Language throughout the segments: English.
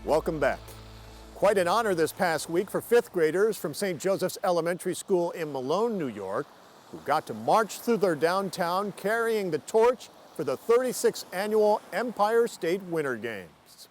Welcome back. Quite an honor this past week for fifth graders from St. Joseph's Elementary School in Malone, New York, who got to march through their downtown carrying the torch for the 36th annual Empire State Winter Games.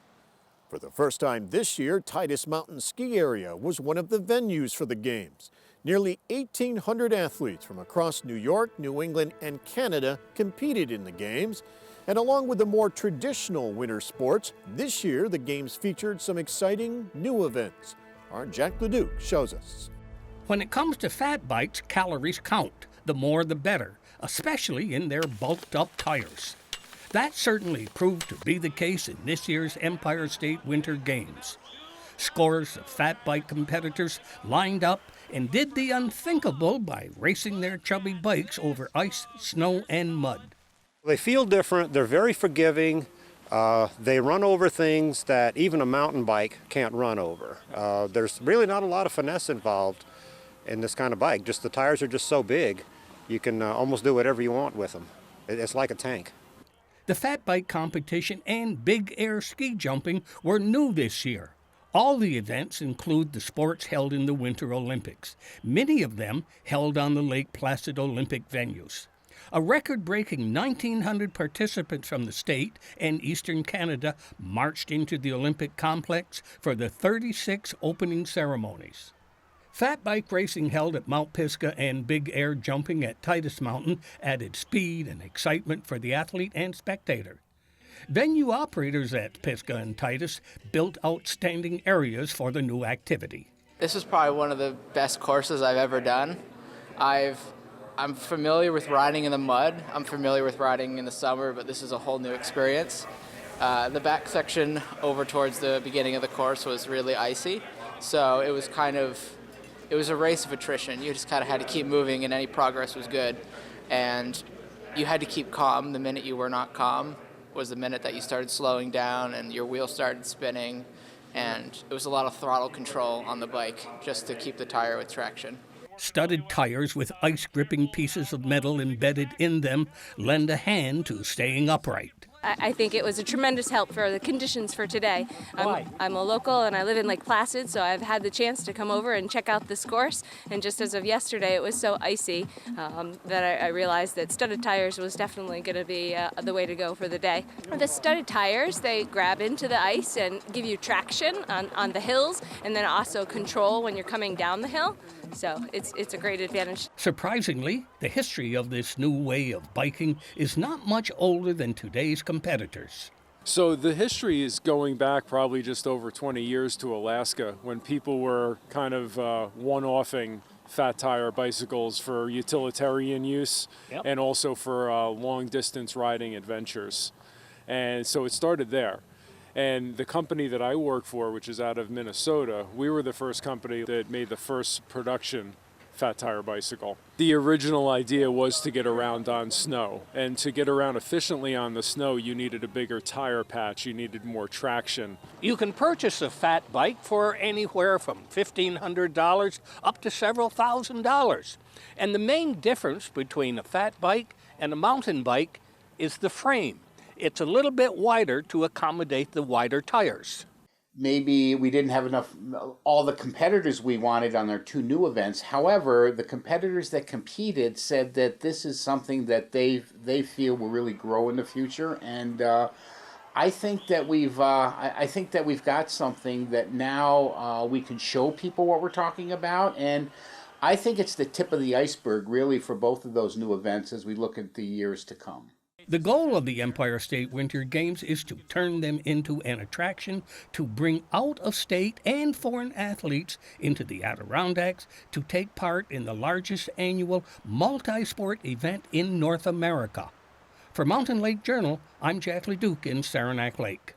For the first time this year, Titus Mountain Ski Area was one of the venues for the games. Nearly 1,800 athletes from across New York, New England, and Canada competed in the games. And along with the more traditional winter sports, this year the games featured some exciting new events. Our Jack LeDuc shows us. When it comes to fat bikes, calories count. The more the better, especially in their bulked-up tires. That certainly proved to be the case in this year's Empire State Winter Games. Scores of fat bike competitors lined up and did the unthinkable by racing their chubby bikes over ice, snow, and mud. They feel different, they're very forgiving, they run over things that even a mountain bike can't run over. There's really not a lot of finesse involved in this kind of bike. Just the tires are just so big, you can almost do whatever you want with them. It's like a tank. The fat bike competition and big air ski jumping were new this year. All the events include the sports held in the Winter Olympics, many of them held on the Lake Placid Olympic venues. A record-breaking 1,900 participants from the state and eastern Canada marched into the Olympic complex for the 36 opening ceremonies. Fat bike racing held at Mount Pisgah and big air jumping at Titus Mountain added speed and excitement for the athlete and spectator. Venue operators at Pisgah and Titus built outstanding areas for the new activity. This is probably one of the best courses I've ever done. I'm familiar with riding in the mud. I'm familiar with riding in the summer, but this is a whole new experience. The back section over towards the beginning of the course was really icy, so it was a race of attrition. You just kind of had to keep moving, and any progress was good. And you had to keep calm. The minute you were not calm was the minute that you started slowing down and your wheel started spinning, and it was a lot of throttle control on the bike just to keep the tire with traction. Studded tires with ice-gripping pieces of metal embedded in them lend a hand to staying upright. I think it was a tremendous help for the conditions for today. I'm a local and I live in Lake Placid, so I've had the chance to come over and check out this course. And just as of yesterday, it was so icy that I realized that studded tires was definitely going to be the way to go for the day. The studded tires, they grab into the ice and give you traction on the hills, and then also control when you're coming down the hill. So it's a great advantage. Surprisingly, the history of this new way of biking is not much older than today's competitors. So the history is going back probably just over 20 years to Alaska, when people were kind of one-offing fat tire bicycles for utilitarian use. Yep. And also for long-distance riding adventures. And so it started there. And the company that I work for, which is out of Minnesota, we were the first company that made the first production fat tire bicycle. The original idea was to get around on snow. And to get around efficiently on the snow, you needed a bigger tire patch, you needed more traction. You can purchase a fat bike for anywhere from $1,500 up to several $1,000s. And the main difference between a fat bike and a mountain bike is the frame. It's a little bit wider to accommodate the wider tires. Maybe we didn't have all the competitors we wanted on our two new events. However, the competitors that competed said that this is something that they feel will really grow in the future. And I think that we've got something that now we can show people what we're talking about. And I think it's the tip of the iceberg, really, for both of those new events as we look at the years to come. The goal of the Empire State Winter Games is to turn them into an attraction to bring out-of-state and foreign athletes into the Adirondacks to take part in the largest annual multi-sport event in North America. For Mountain Lake Journal, I'm Jack LeDuc in Saranac Lake.